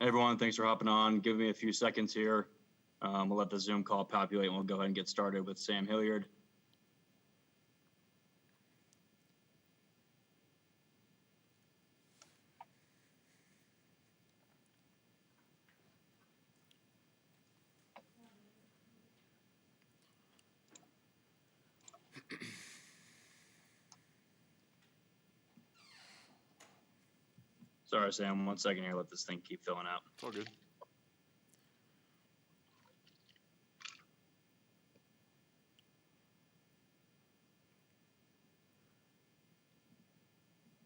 Hey everyone, thanks for hopping on. Give me a few seconds here. We'll let the Zoom call populate and we'll go ahead and get started with Sam Hilliard. Sorry, Sam, 1 second here. Let this thing keep filling out. It's all good.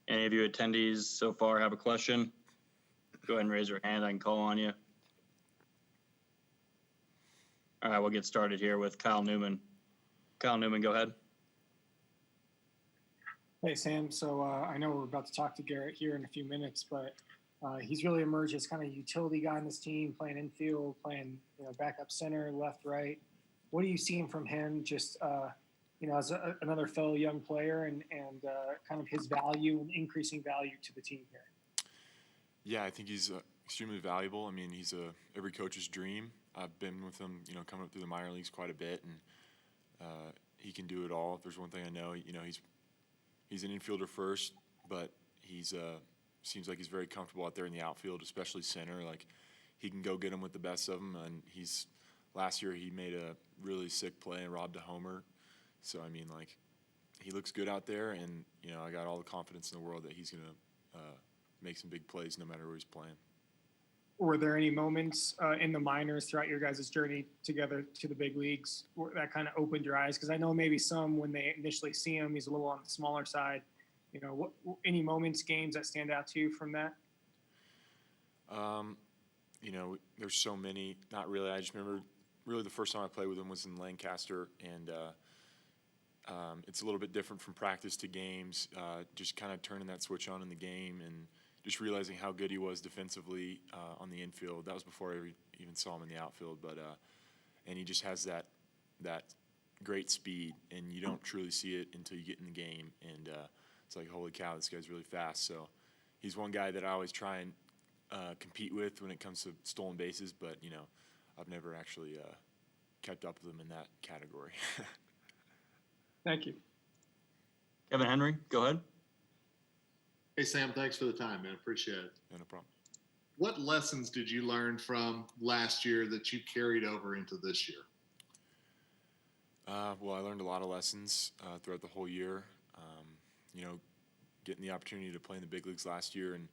Any of you attendees so far have a question? Go ahead and raise your hand. I can call on you. All right, we'll get started here with Kyle Newman. Kyle Newman, go ahead. Hey, Sam. So I know we're about to talk to Garrett here in a few minutes, but he's really emerged as kind of a utility guy on this team, playing infield, playing backup center, left, right. What are you seeing from him just, as another fellow young player and kind of his value and increasing value to the team here? Yeah, I think he's extremely valuable. I mean, he's every coach's dream. I've been with him, coming up through the minor leagues quite a bit, and he can do it all. If there's one thing I know, he's an infielder first, but he's seems like he's very comfortable out there in the outfield, especially center. Like, he can go get them with the best of them, and last year he made a really sick play and robbed a homer. So, I mean, like, he looks good out there, and, I got all the confidence in the world that he's going to make some big plays no matter where he's playing. Were there any moments in the minors throughout your guys' journey together to the big leagues that kind of opened your eyes? Because I know maybe some, when they initially see him, he's a little on the smaller side. Any moments, games that stand out to you from that? There's so many. Not really. I just remember really the first time I played with him was in Lancaster, and it's a little bit different from practice to games, just kind of turning that switch on in the game and just realizing how good he was defensively on the infield. That was before I even saw him in the outfield, but and he just has that great speed, and you don't truly see it until you get in the game, and it's like, holy cow, this guy's really fast. So he's one guy that I always try and compete with when it comes to stolen bases, but I've never actually kept up with him in that category. Thank you. Kevin Henry, go ahead. Hey, Sam, thanks for the time, man. Appreciate it. No problem. What lessons did you learn from last year that you carried over into this year? Well, I learned a lot of lessons throughout the whole year. Getting the opportunity to play in the big leagues last year and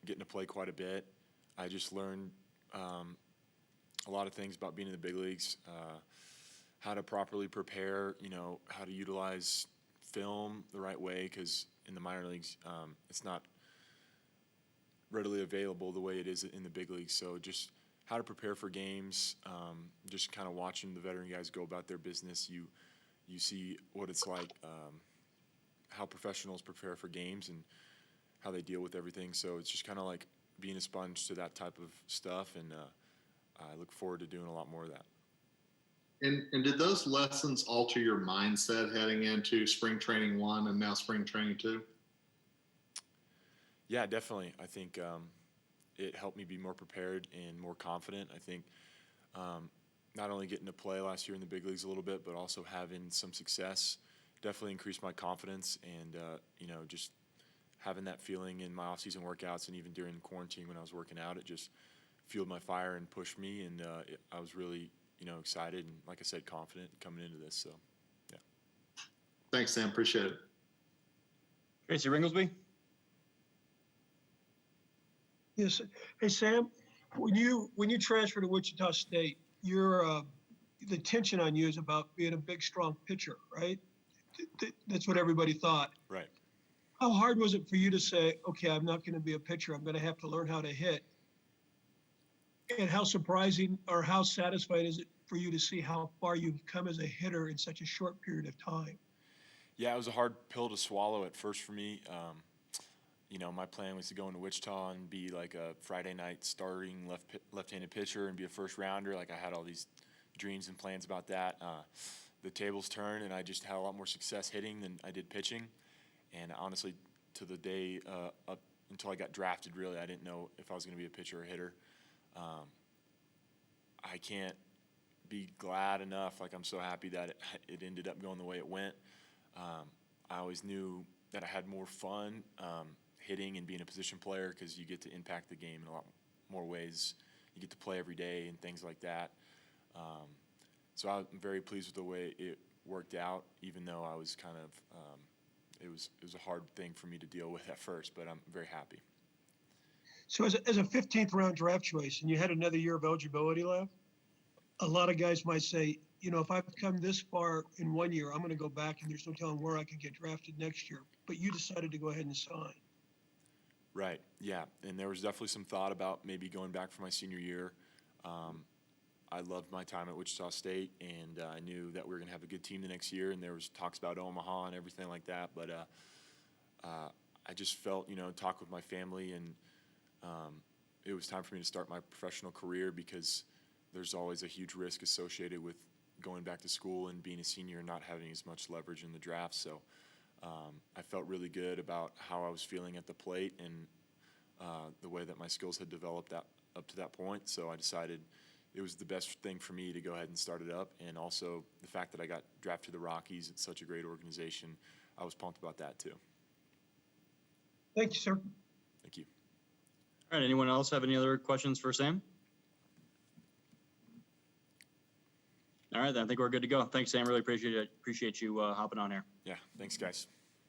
getting to play quite a bit. I just learned a lot of things about being in the big leagues, how to properly prepare, how to utilize film the right way, because in the minor leagues, it's not readily available the way it is in the big leagues. So just how to prepare for games, just kind of watching the veteran guys go about their business. You see what it's like, how professionals prepare for games and how they deal with everything. So it's just kind of like being a sponge to that type of stuff, and I look forward to doing a lot more of that. And did those lessons alter your mindset heading into spring training 1 and now spring training 2? Yeah, definitely. I think it helped me be more prepared and more confident. I think not only getting to play last year in the big leagues a little bit, but also having some success definitely increased my confidence, and just having that feeling in my off-season workouts and even during quarantine when I was working out, it just fueled my fire and pushed me, and I was really excited and, like I said, confident coming into this. So, yeah. Thanks, Sam. Appreciate it. Tracy Ringlesby. Yes. Hey, Sam, when you transfer to Wichita State, the attention on you is about being a big, strong pitcher, right? That's what everybody thought. Right. How hard was it for you to say, okay, I'm not going to be a pitcher, I'm going to have to learn how to hit? And how surprising or how satisfied is it for you to see how far you've come as a hitter in such a short period of time? Yeah, it was a hard pill to swallow at first for me. My plan was to go into Wichita and be like a Friday night starting left-handed pitcher and be a first rounder. Like, I had all these dreams and plans about that. The tables turned, and I just had a lot more success hitting than I did pitching. And honestly, to the day up until I got drafted, really. I didn't know if I was going to be a pitcher or hitter. I can't be glad enough. Like, I'm so happy that it ended up going the way it went. I always knew that I had more fun hitting and being a position player because you get to impact the game in a lot more ways. You get to play every day and things like that. So I'm very pleased with the way it worked out, even though I was kind of it was a hard thing for me to deal with at first, but I'm very happy. So as a 15th round draft choice, and you had another year of eligibility left, a lot of guys might say, you know, if I've come this far in 1 year, I'm going to go back, and there's no telling where I could get drafted next year. But you decided to go ahead and sign. Right, yeah, and there was definitely some thought about maybe going back for my senior year. I loved my time at Wichita State, and I knew that we were going to have a good team the next year, and there was talks about Omaha and everything like that, but I just felt, talk with my family, and it was time for me to start my professional career because there's always a huge risk associated with going back to school and being a senior and not having as much leverage in the draft. So I felt really good about how I was feeling at the plate and the way that my skills had developed up to that point. So I decided it was the best thing for me to go ahead and start it up. And also the fact that I got drafted to the Rockies, it's such a great organization. I was pumped about that too. Thank you, sir. Thank you. All right, anyone else have any other questions for Sam? All right, then I think we're good to go. Thanks, Sam. Really appreciate you hopping on here. Yeah, thanks, guys.